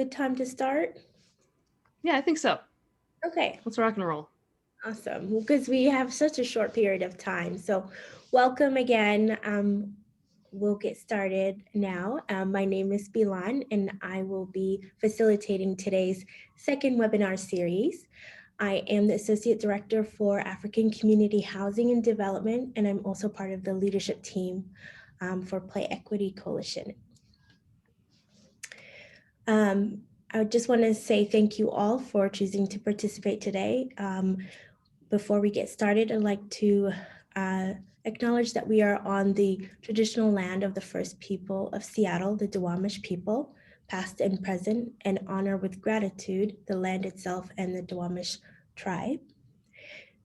Good time to start? Yeah, I think so. Okay, Let's rock and roll. awesome. Because we have such a short period of time. So welcome again. We'll get started now. My name is Bilan, and I will be facilitating today's second webinar series. I am the Associate Director for African Community Housing and Development, and I'm also part of the leadership team for Play Equity Coalition. I just want to say thank you all for choosing to participate today. Before we get started, I'd like to acknowledge that we are on the traditional land of the first people of Seattle, the Duwamish people, past and present, and honor with gratitude the land itself and the Duwamish tribe.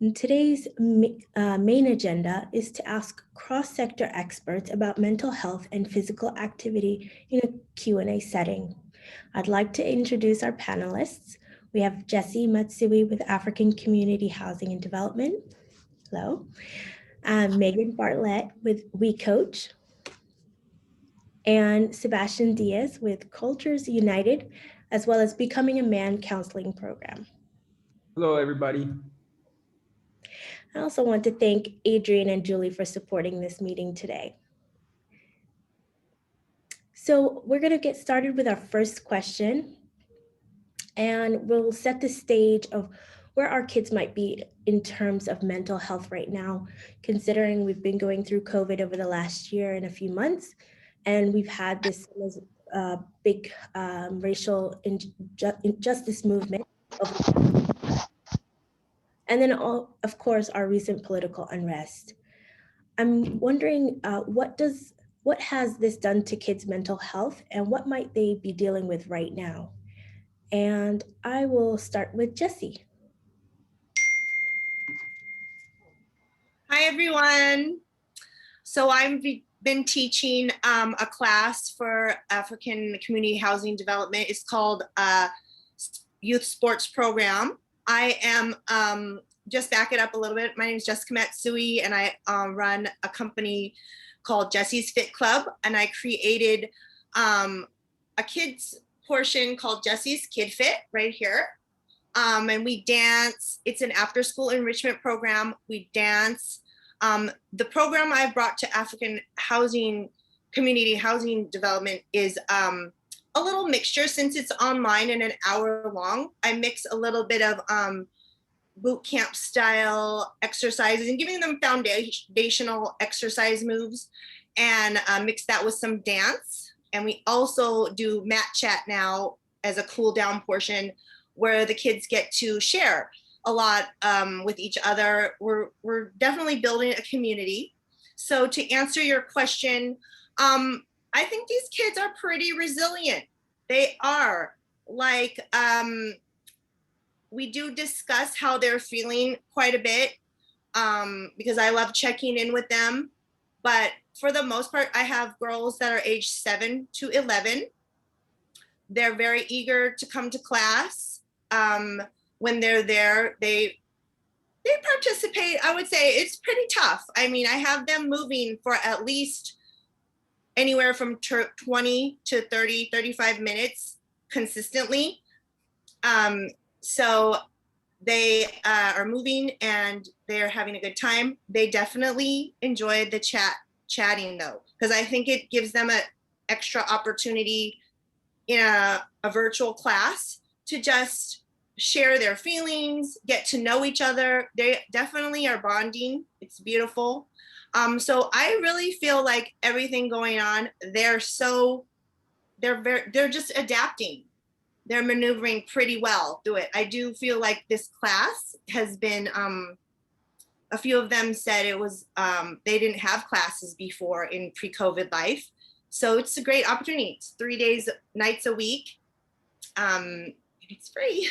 And today's main agenda is to ask cross-sector experts about mental health and physical activity in a Q&A setting. I'd like to introduce our panelists. We have Jessie Matsui with African Community Housing and Development. Hello. Megan Bartlett with We Coach. And Sebastian Diaz with Cultures United, as well as Becoming a Man counseling program. Hello, everybody. I also want to thank Adrian and Julie for supporting this meeting today. So we're going to get started with our first question, and we'll set the stage of where our kids might be in terms of mental health right now, considering we've been going through COVID over the last year and a few months, and we've had this big racial injustice movement. And then, of course, our recent political unrest. I'm wondering what has this done to kids' mental health, and what might they be dealing with right now? And I will start with Jessie. Hi, everyone. So I've been teaching a class for African Community Housing Development. It's called Youth Sports Program. I am, just back it up a little bit. My name is Jessie Matsui, and I run a company called Jessie's Fit Club. And I created a kids portion called Jessie's Kid Fit right here. And we dance. It's an after school enrichment program. We dance. The program I've brought to African Community Housing Development is a little mixture. Since it's online and an hour long, I mix a little bit of boot camp style exercises and giving them foundational exercise moves, and mix that with some dance. And we also do mat chat now as a cool down portion where the kids get to share a lot with each other. We're definitely building a community. So to answer your question, I think these kids are pretty resilient. They are. Like, we do discuss how they're feeling quite a bit because I love checking in with them. But for the most part, I have girls that are aged 7 to 11. They're very eager to come to class. When they're there, they participate. I would say it's pretty tough. I mean, I have them moving for at least anywhere from 20 to 30, 35 minutes consistently. So they are moving and they're having a good time. They definitely enjoy the chatting though, because I think it gives them an extra opportunity in a virtual class to just share their feelings, get to know each other. They definitely are bonding. It's beautiful. So I really feel like everything going on, they're just adapting. They're maneuvering pretty well through it. I do feel like this class has been, a few of them said it was, they didn't have classes before in pre-COVID life. So it's a great opportunity. It's 3 nights a week. It's free.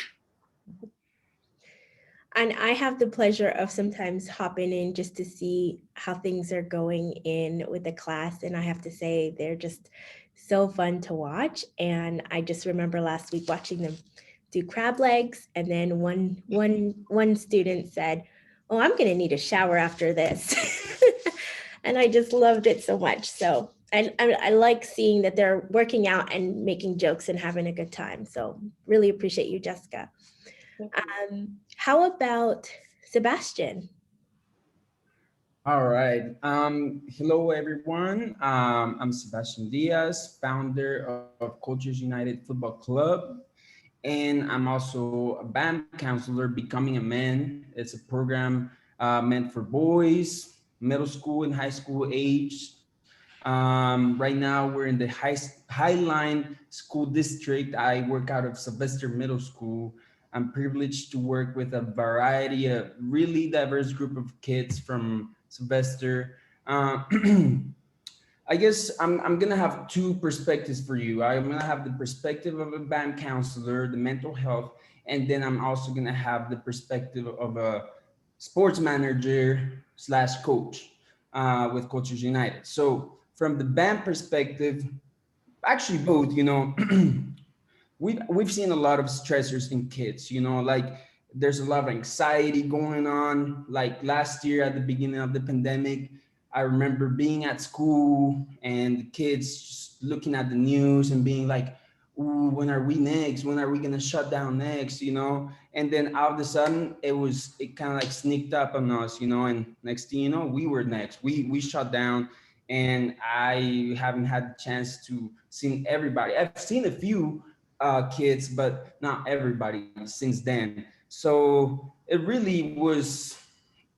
And I have the pleasure of sometimes hopping in just to see how things are going in with the class. And I have to say, they're just so fun to watch. And I just remember last week watching them do crab legs. And then one student said, "Oh, I'm going to need a shower after this." And I just loved it so much. So I like seeing that they're working out and making jokes and having a good time. So really appreciate you, Jessica. How about Sebastian? All right. Hello, everyone. I'm Sebastian Diaz, founder of Cultures United Football Club. And I'm also a band counselor, Becoming a Man. It's a program meant for boys, middle school and high school age. Right now, we're in the Highline School District. I work out of Sylvester Middle School. I'm privileged to work with a variety of really diverse group of kids from Sylvester. I guess I'm gonna have two perspectives for you. I'm gonna have the perspective of a band counselor, the mental health, and then I'm also gonna have the perspective of a sports manager slash coach with Cultures United. So from the band perspective, actually both, we've seen a lot of stressors in kids, like there's a lot of anxiety going on. Like last year at the beginning of the pandemic, I remember being at school and the kids just looking at the news and being like, ooh, when are we next? When are we gonna shut down next? And then all of a sudden it kind of like sneaked up on us, and next thing you know, we were next. We shut down, and I haven't had the chance to see everybody. I've seen a few kids, but not everybody since then. So it really was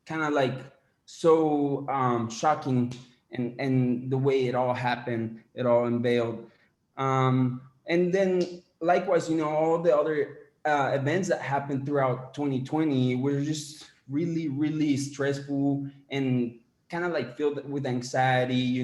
kind of like so shocking, and the way it all happened, it all unveiled. And then likewise, all the other events that happened throughout 2020 were just really, really stressful and kind of like filled with anxiety.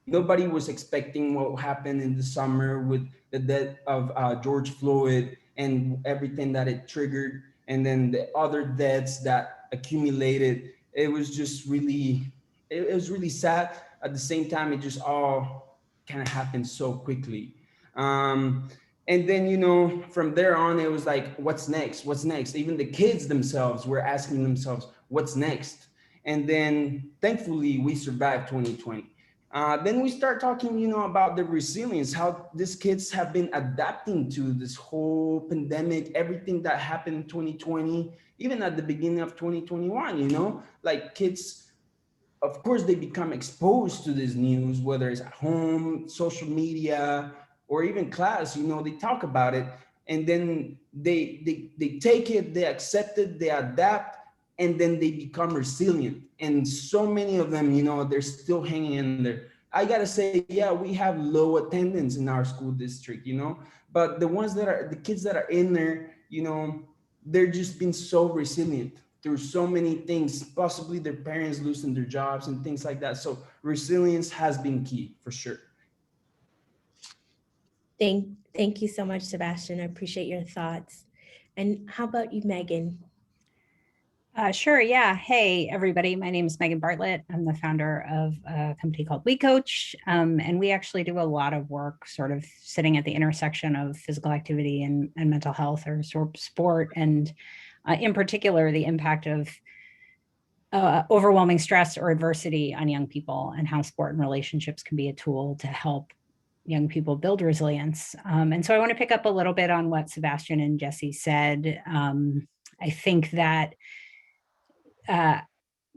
Nobody was expecting what happened in the summer with the death of George Floyd and everything that it triggered, and then the other deaths that accumulated. It was just really, it was really sad. At the same time, it just all kind of happened so quickly. Um, and then, from there on, it was like, what's next? What's next? Even the kids themselves were asking themselves, what's next? And then thankfully, we survived 2020. Then we start talking, about the resilience, how these kids have been adapting to this whole pandemic, everything that happened in 2020, even at the beginning of 2021, like kids, of course, they become exposed to this news, whether it's at home, social media, or even class, they talk about it. And then they take it, they accept it, they adapt, and then they become resilient. And so many of them, they're still hanging in there. I gotta say, yeah, we have low attendance in our school district, but the kids that are in there, they're just been so resilient through so many things, possibly their parents losing their jobs and things like that. So resilience has been key for sure. Thank you so much, Sebastian. I appreciate your thoughts. And how about you, Megan? Sure. Yeah. Hey, everybody. My name is Megan Bartlett. I'm the founder of a company called We Coach. And we actually do a lot of work sort of sitting at the intersection of physical activity and mental health or sport. And in particular, the impact of overwhelming stress or adversity on young people and how sport and relationships can be a tool to help young people build resilience. And so I want to pick up a little bit on what Sebastian and Jessie said. I think that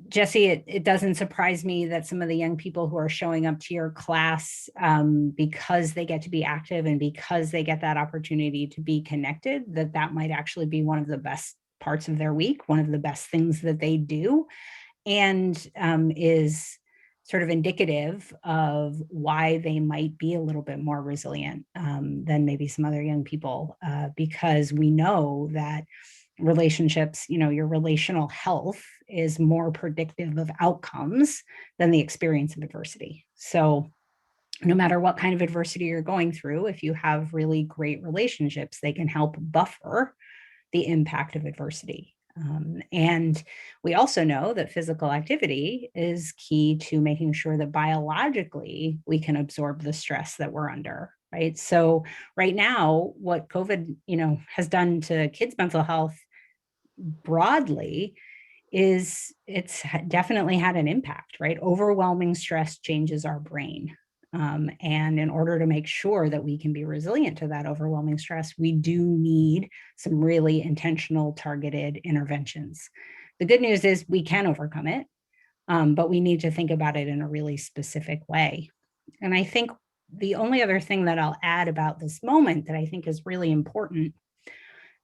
Jessie, it doesn't surprise me that some of the young people who are showing up to your class because they get to be active and because they get that opportunity to be connected, that might actually be one of the best parts of their week, one of the best things that they do, and is sort of indicative of why they might be a little bit more resilient than maybe some other young people, because we know that relationships, your relational health is more predictive of outcomes than the experience of adversity. So no matter what kind of adversity you're going through, if you have really great relationships, they can help buffer the impact of adversity. And we also know that physical activity is key to making sure that biologically we can absorb the stress that we're under, right? So right now, what COVID, has done to kids' mental health broadly is it's definitely had an impact, right? Overwhelming stress changes our brain. And in order to make sure that we can be resilient to that overwhelming stress, we do need some really intentional, targeted interventions. The good news is we can overcome it, but we need to think about it in a really specific way. And I think the only other thing that I'll add about this moment that I think is really important,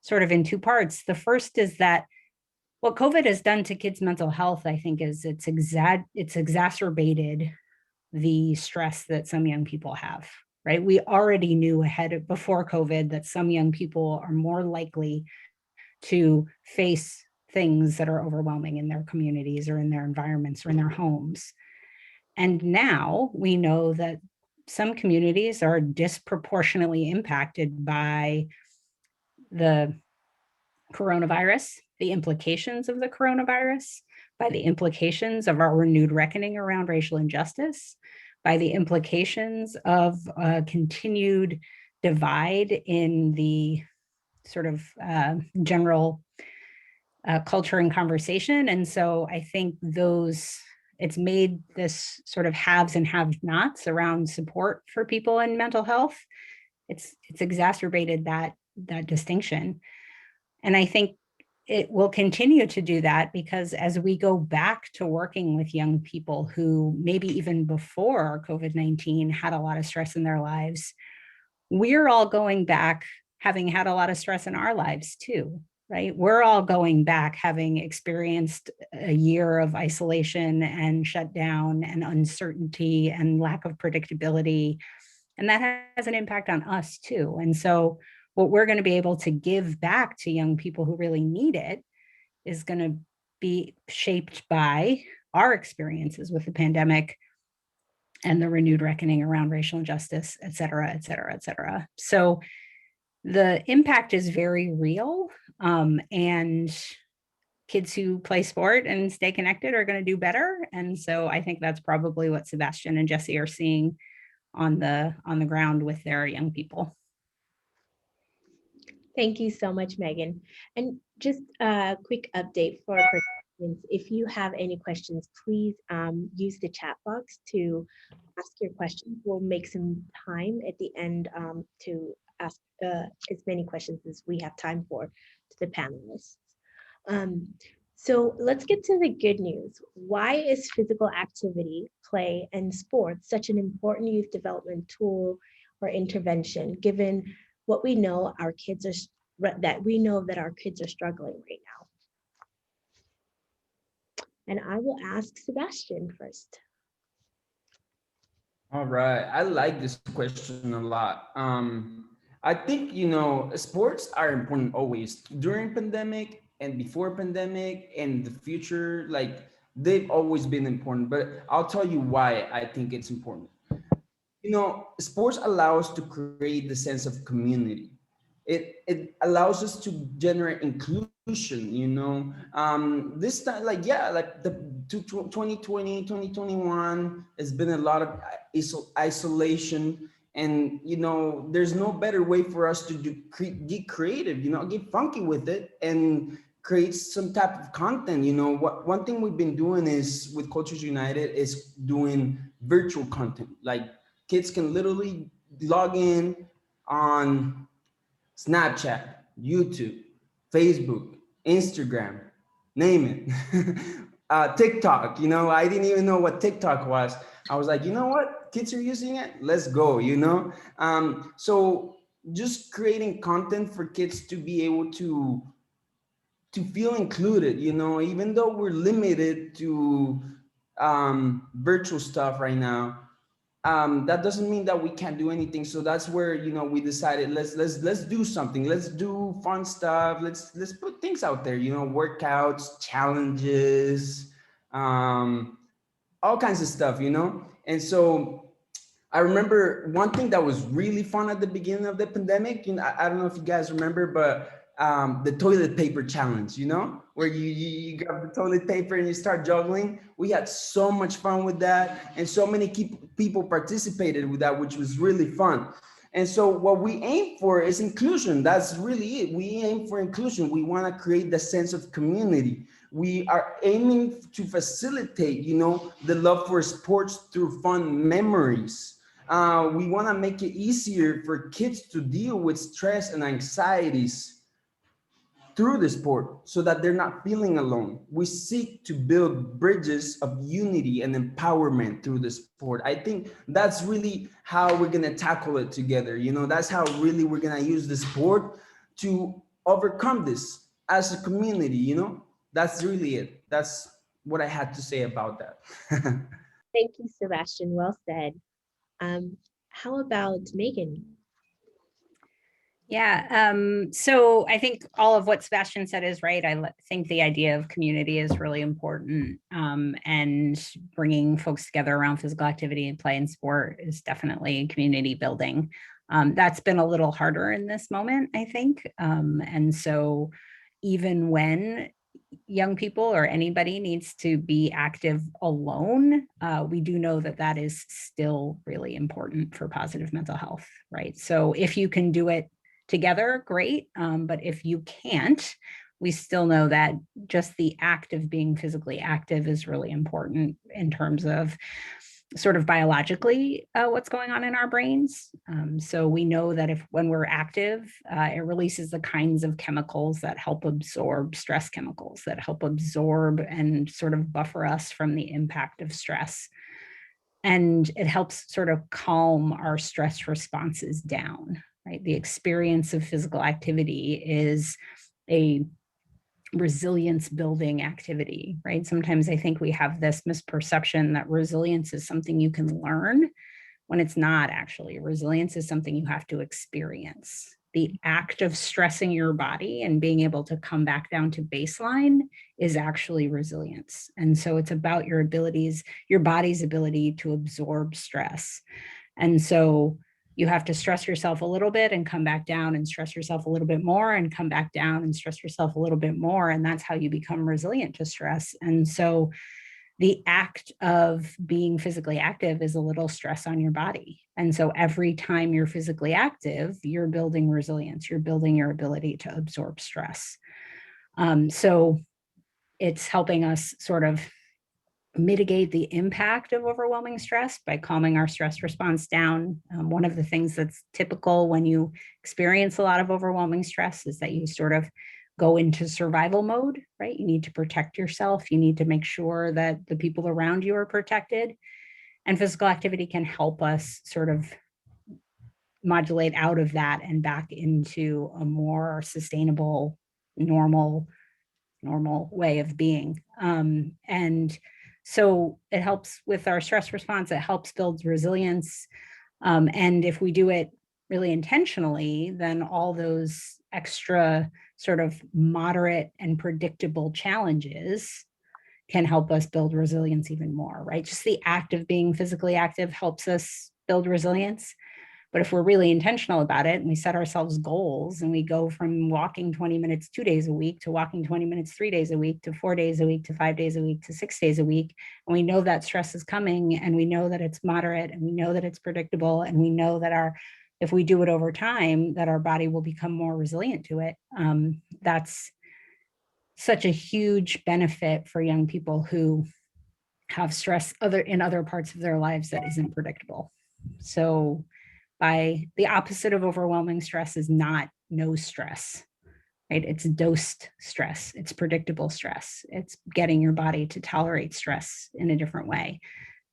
sort of in two parts. The first is that what COVID has done to kids' mental health, I think, is it's exacerbated the stress that some young people have, right? We already knew before COVID that some young people are more likely to face things that are overwhelming in their communities or in their environments or in their homes. And now we know that some communities are disproportionately impacted by the coronavirus, the implications of the coronavirus, by the implications of our renewed reckoning around racial injustice, by the implications of a continued divide in the sort of general culture and conversation. And so I think it's made this sort of haves and have-nots around support for people in mental health. It's exacerbated that distinction. And I think it will continue to do that because as we go back to working with young people who maybe even before COVID-19 had a lot of stress in their lives, we're all going back having had a lot of stress in our lives too, right? We're all going back having experienced a year of isolation and shutdown and uncertainty and lack of predictability. And that has an impact on us too. And so what we're going to be able to give back to young people who really need it is going to be shaped by our experiences with the pandemic and the renewed reckoning around racial injustice, et cetera, et cetera, et cetera. So the impact is very real, and kids who play sport and stay connected are going to do better. And so I think that's probably what Sebastian and Jessie are seeing on the ground with their young people. Thank you so much, Megan. And just a quick update for participants. If you have any questions, please use the chat box to ask your questions. We'll make some time at the end to ask as many questions as we have time for to the panelists. So let's get to the good news. Why is physical activity, play, and sports such an important youth development tool or intervention, given what we know our kids are, that we know that our kids are struggling right now? And I will ask Sebastian first. All right, I like this question a lot. I think, sports are important always during pandemic and before pandemic and the future, like they've always been important, but I'll tell you why I think it's important. Sports allow us to create the sense of community. It allows us to generate inclusion, this time, like the 2020, 2021 has been a lot of isolation, and there's no better way for us to get creative, get funky with it and create some type of content. One thing we've been doing is with Cultures United is doing virtual content. Like kids can literally log in on Snapchat, YouTube, Facebook, Instagram, name it. TikTok, I didn't even know what TikTok was. I was like, you know what? Kids are using it. Let's go, So just creating content for kids to be able to feel included, even though we're limited to virtual stuff right now. That doesn't mean that we can't do anything. So that's where we decided let's do something. Let's do fun stuff. Let's put things out there. Workouts, challenges, all kinds of stuff. And so I remember one thing that was really fun at the beginning of the pandemic. I don't know if you guys remember, but the toilet paper challenge, where you grab the toilet paper and you start juggling. We had so much fun with that, and so many people participated with that, which was really fun. And so what we aim for is inclusion. That's really it. We aim for inclusion. We want to create the sense of community. We are aiming to facilitate, the love for sports through fun memories. We want to make it easier for kids to deal with stress and anxieties through the sport so that they're not feeling alone. We seek to build bridges of unity and empowerment through the sport. I think that's really how we're going to tackle it together. You know, that's how really we're going to use the sport to overcome this as a community, you know? That's really it. That's what I had to say about that. Thank you, Sebastian. Well said. How about Megan? Yeah, so I think all of what Sebastian said is right. think the idea of community is really important, and bringing folks together around physical activity and play and sport is definitely community building. That's been a little harder in this moment, I think. And so even when young people or anybody needs to be active alone, we do know that that is still really important for positive mental health, right? So if you can do it together, great. But if you can't, we still know that just the act of being physically active is really important in terms of sort of biologically what's going on in our brains. So we know that when we're active, it releases the kinds of chemicals that help absorb stress chemicals, that help absorb and sort of buffer us from the impact of stress. And it helps sort of calm our stress responses down. Right? The experience of physical activity is a resilience building activity, right? Sometimes I think we have this misperception that resilience is something you can learn when it's not actually. Resilience is something you have to experience. The act of stressing your body and being able to come back down to baseline is actually resilience. And so it's about your body's ability to absorb stress. And so you have to stress yourself a little bit and come back down, and stress yourself a little bit more and come back down, and stress yourself a little bit more. And that's how you become resilient to stress. And so the act of being physically active is a little stress on your body. And so every time you're physically active, you're building resilience, you're building your ability to absorb stress. So it's helping us sort of mitigate the impact of overwhelming stress by calming our stress response down. One of the things that's typical when you experience a lot of overwhelming stress is that you sort of go into survival mode, right? You need to protect yourself. You need to make sure that the people around you are protected. And physical activity can help us sort of modulate out of that and back into a more sustainable, normal way of being. And so it helps with our stress response. It helps build resilience. And if we do it really intentionally, then all those extra sort of moderate and predictable challenges can help us build resilience even more, right? Just the act of being physically active helps us build resilience. But if we're really intentional about it and we set ourselves goals and we go from walking 20 minutes 2 days a week to walking 20 minutes 3 days a week to 4 days a week to 5 days a week to 6 days a week, and we know that stress is coming and we know that it's moderate and we know that it's predictable and we know that if we do it over time, that our body will become more resilient to it. That's such a huge benefit for young people who have stress in other parts of their lives that isn't predictable. So the opposite of overwhelming stress is not no stress, right? It's dosed stress. It's predictable stress. It's getting your body to tolerate stress in a different way.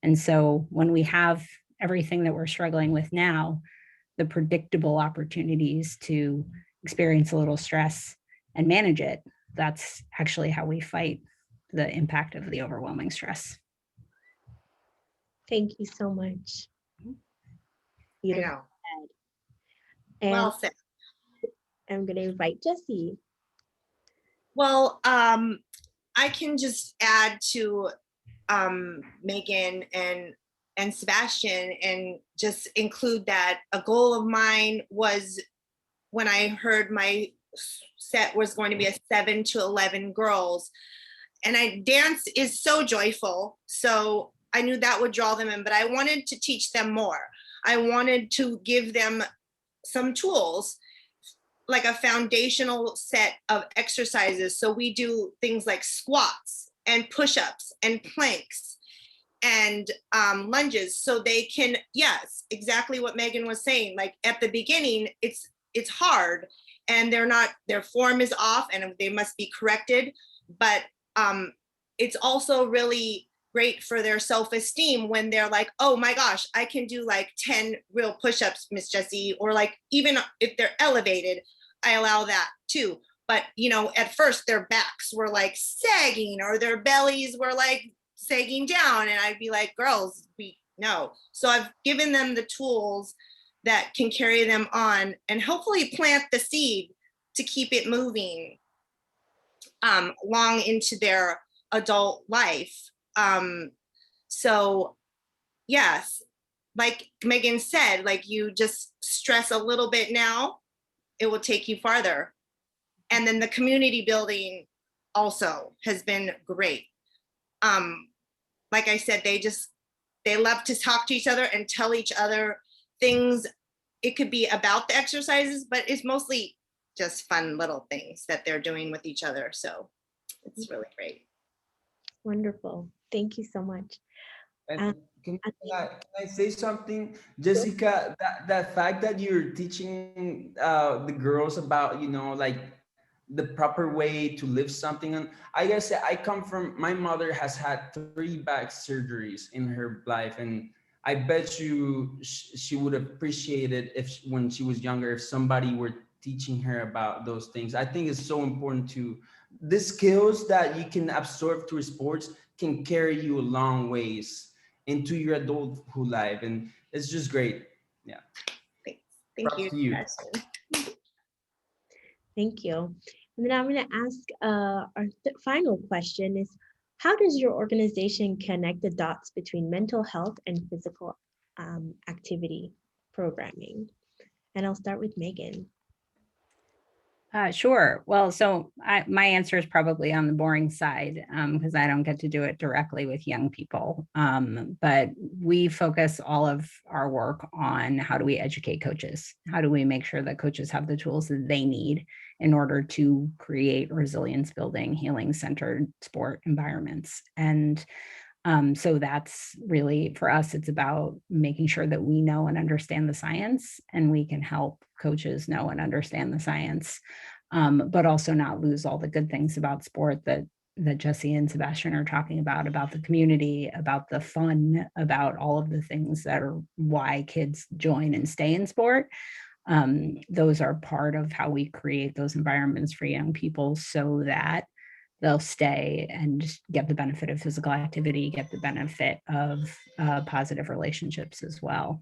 And so when we have everything that we're struggling with now, the predictable opportunities to experience a little stress and manage it, that's actually how we fight the impact of the overwhelming stress. Thank you so much. I know. And Well said. I'm going to invite Jessie. Well, I can just add to Megan and Sebastian and just include that a goal of mine was when I heard my set was going to be a 7 to 11 girls, and dance is so joyful. So I knew that would draw them in, but I wanted to teach them more. I wanted to give them some tools, like a foundational set of exercises. So we do things like squats and push-ups and planks and lunges, so they can, yes, exactly what Megan was saying. Like at the beginning, it's hard, and their form is off, and they must be corrected. But it's also really great for their self-esteem when they're like, oh my gosh, I can do like 10 real push-ups, Miss Jessie, or like even if they're elevated, I allow that too. But at first their backs were like sagging, or their bellies were like sagging down, and I'd be like, girls, no. So I've given them the tools that can carry them on and hopefully plant the seed to keep it moving long into their adult life. So yes, like Megan said, like you just stress a little bit now, it will take you farther. And then the community building also has been great. Like I said, they love to talk to each other and tell each other things. It could be about the exercises, but it's mostly just fun little things that they're doing with each other. So it's really great. Wonderful. Thank you so much. And can I say something, Jessica? That fact that you're teaching the girls about, like the proper way to lift something. And I guess I come from, my mother has had 3 back surgeries in her life, and I bet you she would appreciate it if when she was younger, if somebody were teaching her about those things. I think it's so important to the skills that you can absorb through sports can carry you a long ways into your adulthood life, and it's just great. Yeah. Thanks. Thank you. To you. Thank you. And then I'm going to ask our final question is, how does your organization connect the dots between mental health and physical activity programming? And I'll start with Megan. Sure. Well, so my answer is probably on the boring side because I don't get to do it directly with young people. But we focus all of our work on how do we educate coaches? How do we make sure that coaches have the tools that they need in order to create resilience building, healing centered sport environments? And so that's really, for us, it's about making sure that we know and understand the science, and we can help coaches know and understand the science, but also not lose all the good things about sport that Jessie and Sebastian are talking about the community, about the fun, about all of the things that are why kids join and stay in sport. Those are part of how we create those environments for young people so that they'll stay and get the benefit of physical activity, get the benefit of positive relationships as well.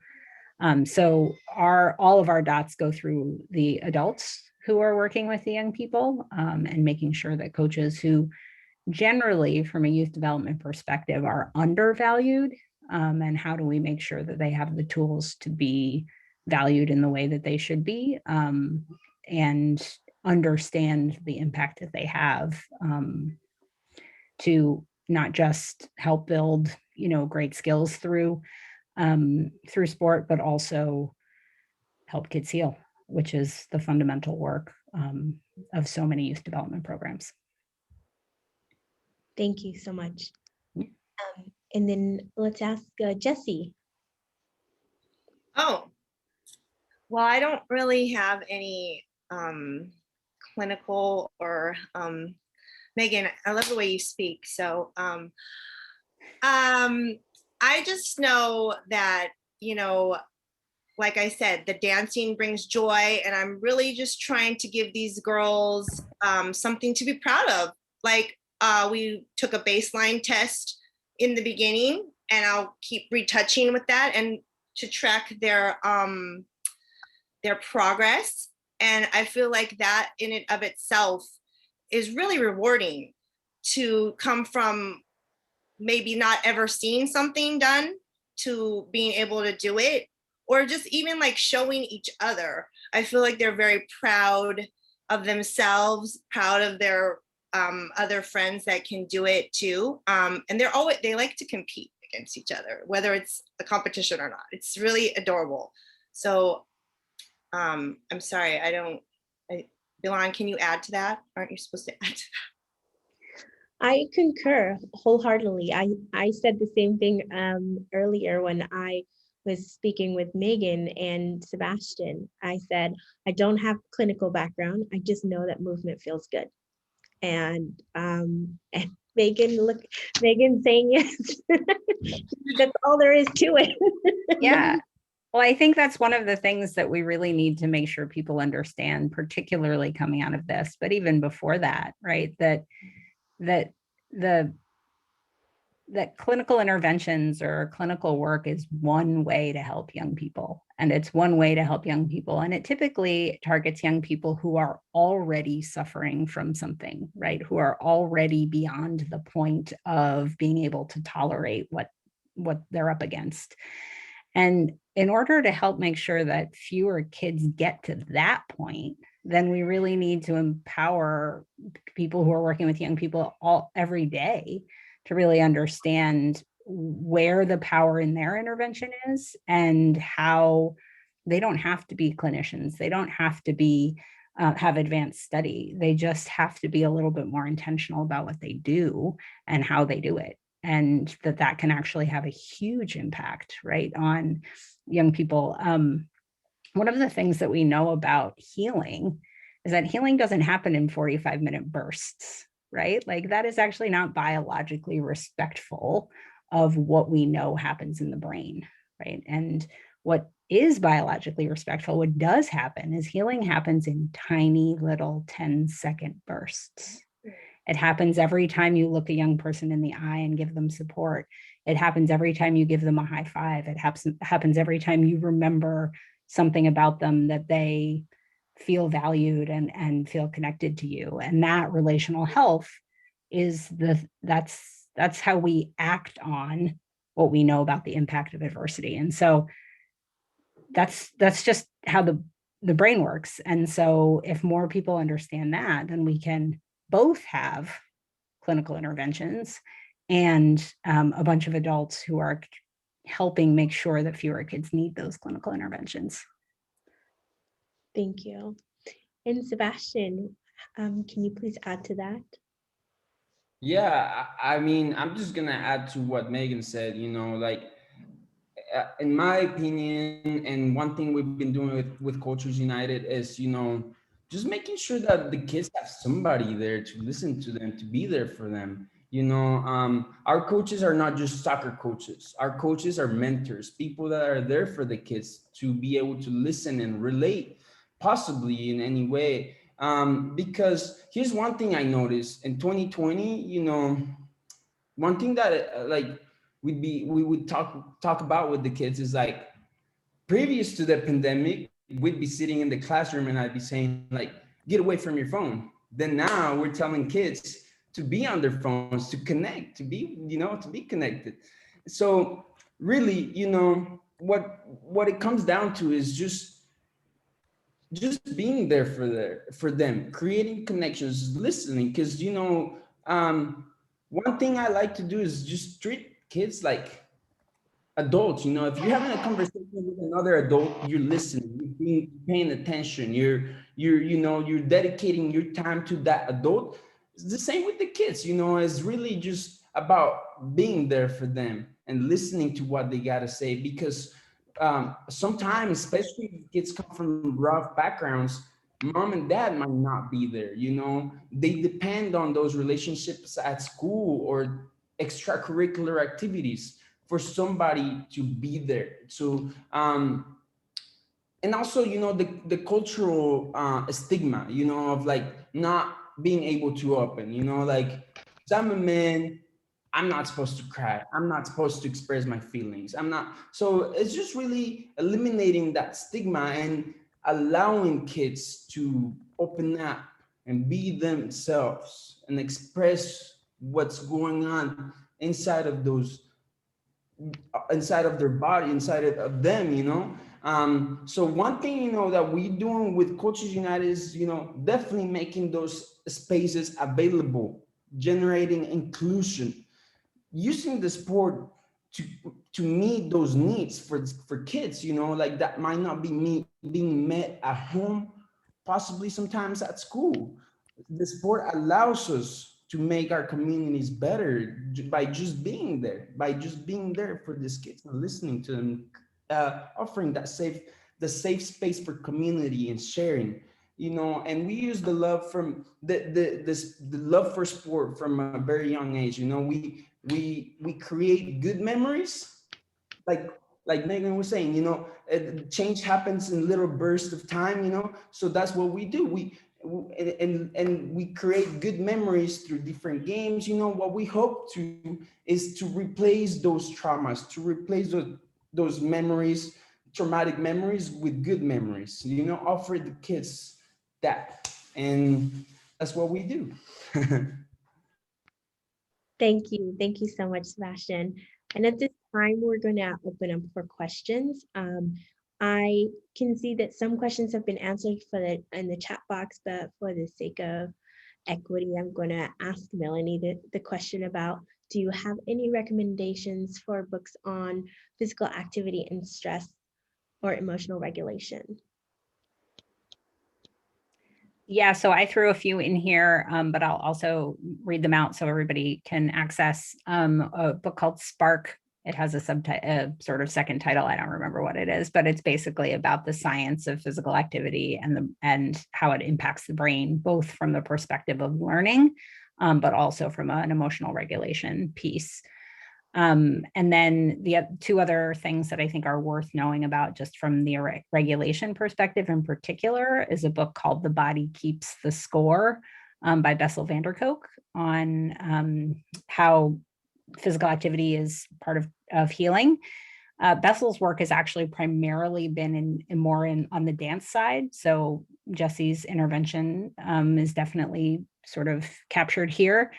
So all of our dots go through the adults who are working with the young people and making sure that coaches who generally, from a youth development perspective, are undervalued, and how do we make sure that they have the tools to be valued in the way that they should be, and understand the impact that they have to not just help build, great skills through sport, but also help kids heal, which is the fundamental work of so many youth development programs. Thank you so much. And then let's ask Jessie. Oh, well, I don't really have any clinical or Megan, I love the way you speak. So I just know that, like I said, the dancing brings joy, and I'm really just trying to give these girls something to be proud of. Like we took a baseline test in the beginning, and I'll keep retouching with that and to track their progress. And I feel like that in and of itself is really rewarding, to come from maybe not ever seeing something done to being able to do it, or just even like showing each other. I feel like they're very proud of themselves, proud of their other friends that can do it too. And they like to compete against each other, whether it's a competition or not. It's really adorable. So I'm sorry, Bilan, can you add to that? Aren't you supposed to add to I concur wholeheartedly. I said the same thing earlier when I was speaking with Megan and Sebastian. I said, I don't have clinical background. I just know that movement feels good. And Megan, look, Megan saying yes. That's all there is to it. Yeah. Well, I think that's one of the things that we really need to make sure people understand, particularly coming out of this, but even before that, right? That clinical interventions or clinical work is one way to help young people. And it's one way to help young people. And it typically targets young people who are already suffering from something, right? Who are already beyond the point of being able to tolerate what they're up against. And in order to help make sure that fewer kids get to that point, then we really need to empower people who are working with young people every day to really understand where the power in their intervention is and how they don't have to be clinicians. They don't have to be have advanced study. They just have to be a little bit more intentional about what they do and how they do it. And that can actually have a huge impact, right, on young people. One of the things that we know about healing is that healing doesn't happen in 45-minute bursts, right? Like that is actually not biologically respectful of what we know happens in the brain, right? And what is biologically respectful, what does happen is healing happens in tiny little 10-second bursts. It happens every time you look a young person in the eye and give them support. It happens every time you give them a high five. It happens every time you remember something about them that they feel valued and feel connected to you. And that relational health is that's how we act on what we know about the impact of adversity. And so that's just how the brain works. And so if more people understand that, then we can both have clinical interventions and a bunch of adults who are helping make sure that fewer kids need those clinical interventions. Thank you. And Sebastian, can you please add to that? Yeah, I mean, I'm just gonna add to what Megan said, like in my opinion, and one thing we've been doing with Cultures United is, just making sure that the kids have somebody there to listen to them, to be there for them. Our coaches are not just soccer coaches. Our coaches are mentors, people that are there for the kids to be able to listen and relate, possibly in any way. Because here's one thing I noticed in 2020, one thing that we would talk about with the kids is like, previous to the pandemic, we'd be sitting in the classroom and I'd be saying like, get away from your phone. Then now we're telling kids to be on their phones, to connect, to be connected. So really, what it comes down to is just being there for them, creating connections, listening. Because one thing I like to do is just treat kids like adults. If you're having a conversation with another adult, you're listening, you're paying attention, you're dedicating your time to that adult. It's the same with the kids. It's really just about being there for them and listening to what they got to say. Because sometimes, especially if kids come from rough backgrounds, mom and dad might not be there. They depend on those relationships at school or extracurricular activities for somebody to be there. So and also, the cultural stigma, of like not being able to open, like, 'cause I'm a man, I'm not supposed to cry, I'm not supposed to express my feelings, I'm not. So it's just really eliminating that stigma and allowing kids to open up and be themselves and express what's going on inside of their body, inside of them. So one thing, that we're doing with Coaches United is, definitely making those spaces available, generating inclusion, using the sport to meet those needs for kids, like that might not be being met at home, possibly sometimes at school. The sport allows us to make our communities better by just being there for these kids and listening to them, offering the safe space for community and sharing, you know. And we use the love from the love for sport from a very young age, you know. We create good memories, like Megan was saying, you know, change happens in little bursts of time, you know. So that's what we do. And we create good memories through different games, you know. What we hope to is to replace those traumas, to replace those memories, traumatic memories, with good memories, you know, offer the kids that. And that's what we do. Thank you. Thank you so much, Sebastian. And at this time, we're going to open up for questions. I can see that some questions have been answered in the chat box, but for the sake of equity, I'm going to ask Melanie the question about, do you have any recommendations for books on physical activity and stress or emotional regulation? Yeah, so I threw a few in here, but I'll also read them out so everybody can access a book called Spark. It has a sort of second title. I don't remember what it is, but it's basically about the science of physical activity and how it impacts the brain, both from the perspective of learning, but also from an emotional regulation piece. And then the two other things that I think are worth knowing about just from the regulation perspective in particular is a book called The Body Keeps the Score by Bessel van der Kolk on how physical activity is part of healing. Bessel's work has actually primarily been more on the dance side. So Jessie's intervention is definitely sort of captured here.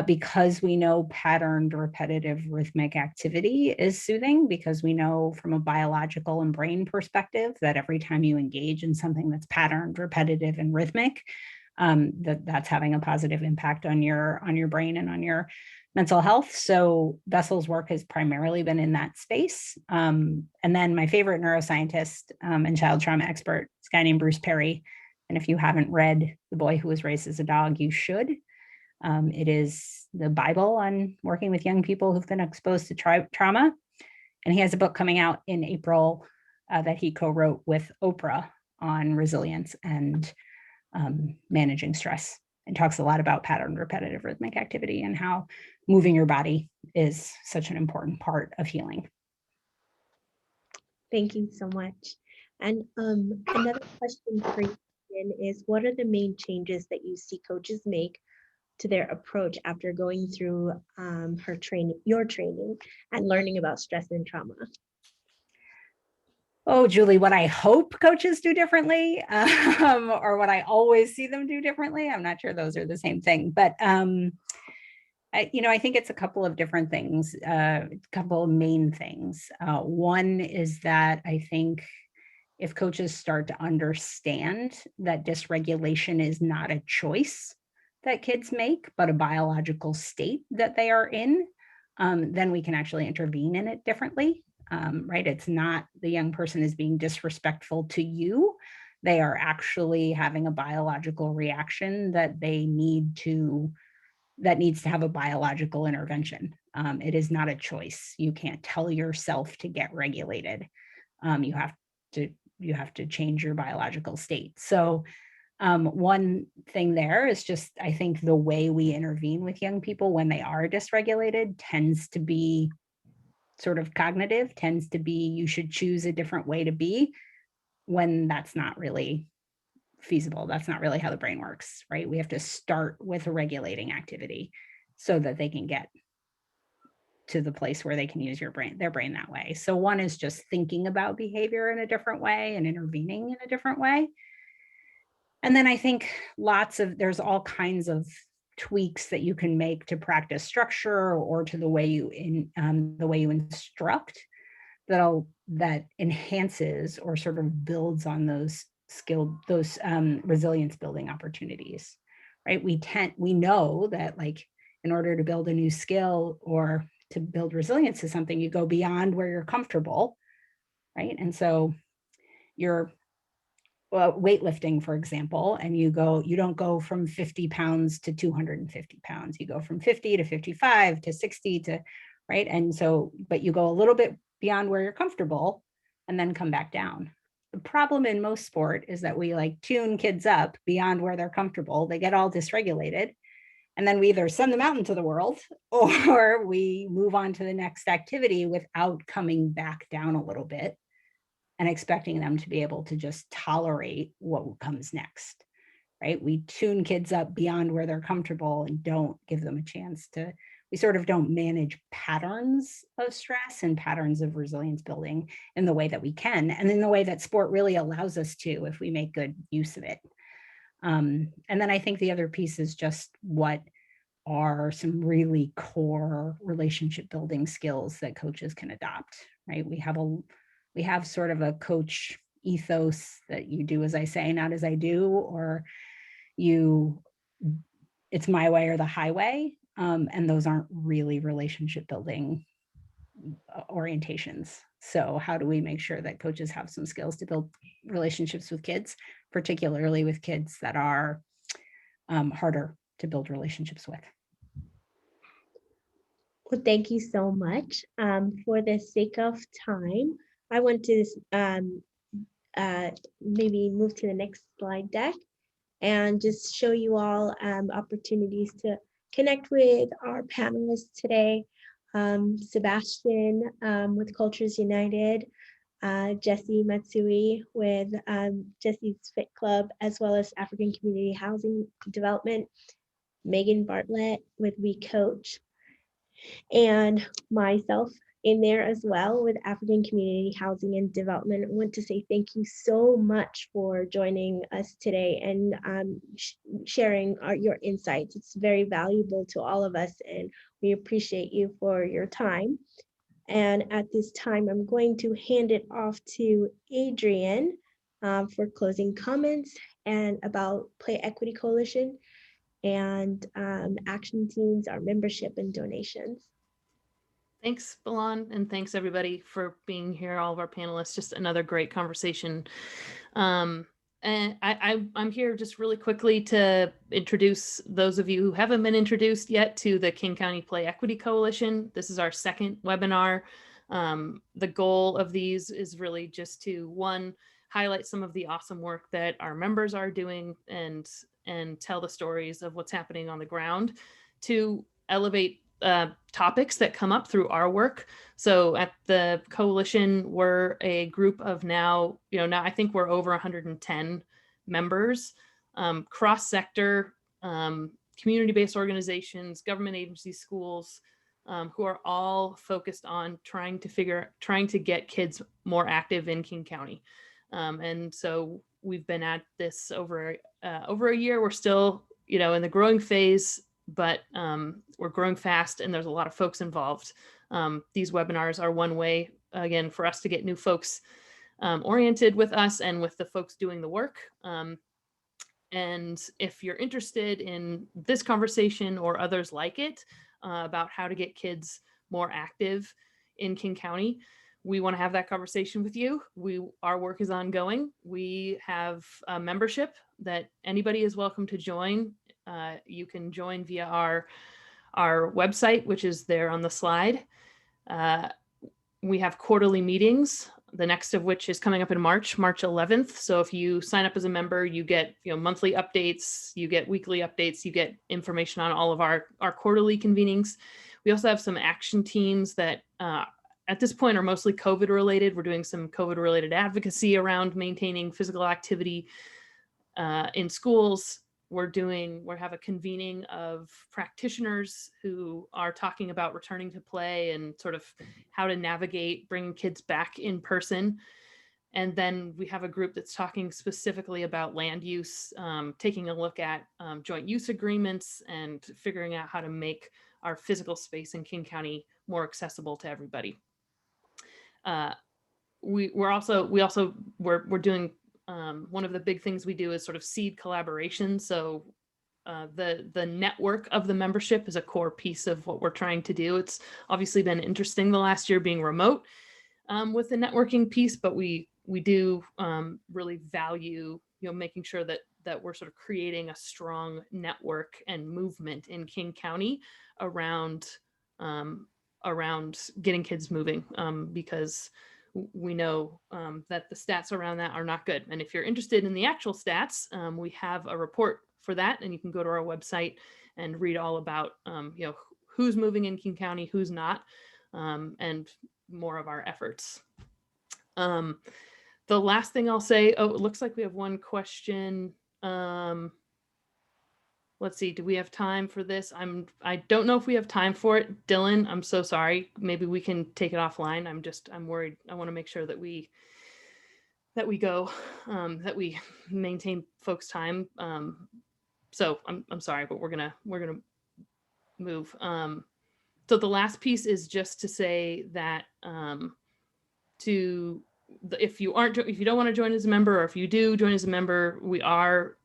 Because we know patterned, repetitive, rhythmic activity is soothing, because we know from a biological and brain perspective that every time you engage in something that's patterned, repetitive, and rhythmic, that's having a positive impact on your brain and on your mental health. So Bessel's work has primarily been in that space. And then my favorite neuroscientist and child trauma expert is a guy named Bruce Perry. And if you haven't read The Boy Who Was Raised as a Dog, you should. It is the Bible on working with young people who've been exposed to trauma. And he has a book coming out in April that he co-wrote with Oprah on resilience and managing stress, and talks a lot about patterned, repetitive, rhythmic activity and how moving your body is such an important part of healing. Thank you so much. And another question for you is, what are the main changes that you see coaches make to their approach after going through your training and learning about stress and trauma? Oh, Julie, what I hope coaches do differently, or what I always see them do differently. I'm not sure those are the same thing, but I think it's a couple of different things, a couple of main things. One is that I think if coaches start to understand that dysregulation is not a choice that kids make, but a biological state that they are in, then we can actually intervene in it differently, right? It's not the young person is being disrespectful to you. They are actually having a biological reaction that needs to have a biological intervention. It is not a choice. You can't tell yourself to get regulated. You have to change your biological state. So one thing there is just, I think the way we intervene with young people when they are dysregulated tends to be sort of cognitive, tends to be, you should choose a different way to be, when that's not really feasible. That's not really how the brain works, right? We have to start with a regulating activity so that they can get to the place where they can use their brain that way. So one is just thinking about behavior in a different way and intervening in a different way. And then I think there's all kinds of tweaks that you can make to practice structure or to the way you instruct that enhances or sort of builds on those resilience building opportunities, right? We know that, like, in order to build a new skill or to build resilience is something, you go beyond where you're comfortable, right? And so weightlifting, for example, and you don't go from 50 pounds to 250 pounds. You go from 50 to 55 to 60 to, right? And so, but you go a little bit beyond where you're comfortable and then come back down. The problem in most sport is that we like tune kids up beyond where they're comfortable. They get all dysregulated. And then we either send them out into the world or we move on to the next activity without coming back down a little bit and expecting them to be able to just tolerate what comes next, right? We tune kids up beyond where they're comfortable and don't give them a chance to, we sort of don't manage patterns of stress and patterns of resilience building in the way that we can, and in the way that sport really allows us to, if we make good use of it. And then I think the other piece is just what are some really core relationship building skills that coaches can adopt, right? We have sort of a coach ethos that you do as I say, not as I do, or it's my way or the highway. And those aren't really relationship building orientations. So how do we make sure that coaches have some skills to build relationships with kids, particularly with kids that are harder to build relationships with? Well, thank you so much. For the sake of time, I want to maybe move to the next slide deck and just show you all opportunities to connect with our panelists today. Sebastian with Cultures United, Jessie Matsui with Jessie's Fit Club, as well as African Community Housing Development, Megan Bartlett with We Coach, and myself in there as well with African Community Housing and Development. I want to say thank you so much for joining us today and sharing your insights. It's very valuable to all of us, and we appreciate you for your time. And at this time, I'm going to hand it off to Adrian for closing comments and about Play Equity Coalition and action teams, our membership and donations. Thanks, Bilan, and thanks everybody for being here, all of our panelists. Just another great conversation. And I'm here just really quickly to introduce those of you who haven't been introduced yet to the King County Play Equity Coalition. This is our second webinar. The goal of these is really just to, one, highlight some of the awesome work that our members are doing and tell the stories of what's happening on the ground, to elevate topics that come up through our work. So at the coalition, we're a group of now I think we're over 110 members, cross-sector, community-based organizations, government agencies, schools, who are all focused on trying to get kids more active in King County. And so we've been at this over a year. We're still, in the growing phase, but we're growing fast and there's a lot of folks involved. These webinars are one way, again, for us to get new folks oriented with us and with the folks doing the work. And if you're interested in this conversation or others like it, about how to get kids more active in King County, we want to have that conversation with you. Our work is ongoing. We have a membership that anybody is welcome to join. You can join via our website, which is there on the slide. We have quarterly meetings, the next of which is coming up in March 11th. So if you sign up as a member, you get monthly updates, you get weekly updates, you get information on all of our quarterly convenings. We also have some action teams that at this point are mostly COVID related. We're doing some COVID related advocacy around maintaining physical activity in schools. We have a convening of practitioners who are talking about returning to play and sort of how to navigate bringing kids back in person. And then we have a group that's talking specifically about land use, taking a look at joint use agreements and figuring out how to make our physical space in King County more accessible to everybody. We're doing one of the big things we do is sort of seed collaboration. So the network of the membership is a core piece of what we're trying to do. It's obviously been interesting the last year being remote with the networking piece, but we we do really value, making sure that we're sort of creating a strong network and movement in King County around getting kids moving, because we know that the stats around that are not good. And if you're interested in the actual stats, we have a report for that, and you can go to our website and read all about who's moving in King County, who's not, and more of our efforts. The last thing I'll say, it looks like we have one question. Let's see, do we have time for this? I don't know if we have time for it. Dylan, I'm so sorry. Maybe we can take it offline. I'm worried. I want to make sure that we go, that we maintain folks' time. So I'm sorry, but we're gonna move. So the last piece is just to say that if you don't want to join as a member, or if you do join as a member, we are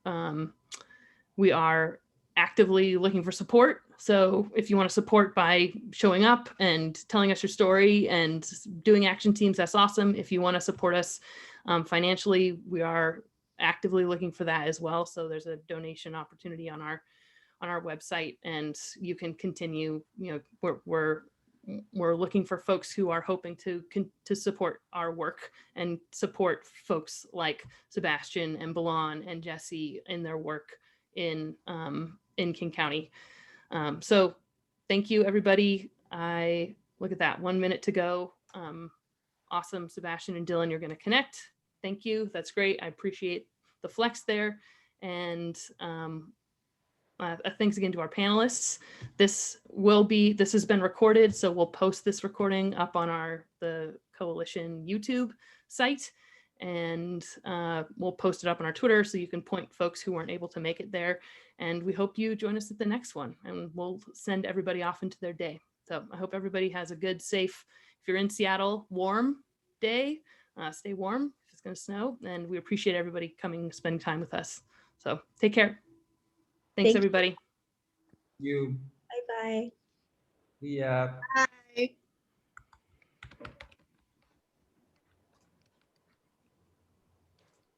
actively looking for support. So if you want to support by showing up and telling us your story and doing action teams, that's awesome. If you want to support us financially, we are actively looking for that as well. So there's a donation opportunity on our website, and you can continue. We're looking for folks who are hoping to support our work and support folks like Sebastian and Bilan and Jessie in their work in King County. So thank you, everybody. I look at that, 1 minute to go. Awesome, Sebastian and Dylan, you're going to connect. Thank you. That's great. I appreciate the flex there. And thanks again to our panelists. This has been recorded, so we'll post this recording up on the Coalition YouTube site, and we'll post it up on our Twitter so you can point folks who weren't able to make it there. And we hope you join us at the next one, and we'll send everybody off into their day. So I hope everybody has a good, safe, if you're in Seattle, warm day. Stay warm if it's going to snow, and we appreciate everybody coming to spend time with us. So take care. Thanks, everybody. You. Bye-bye. Yeah. Bye.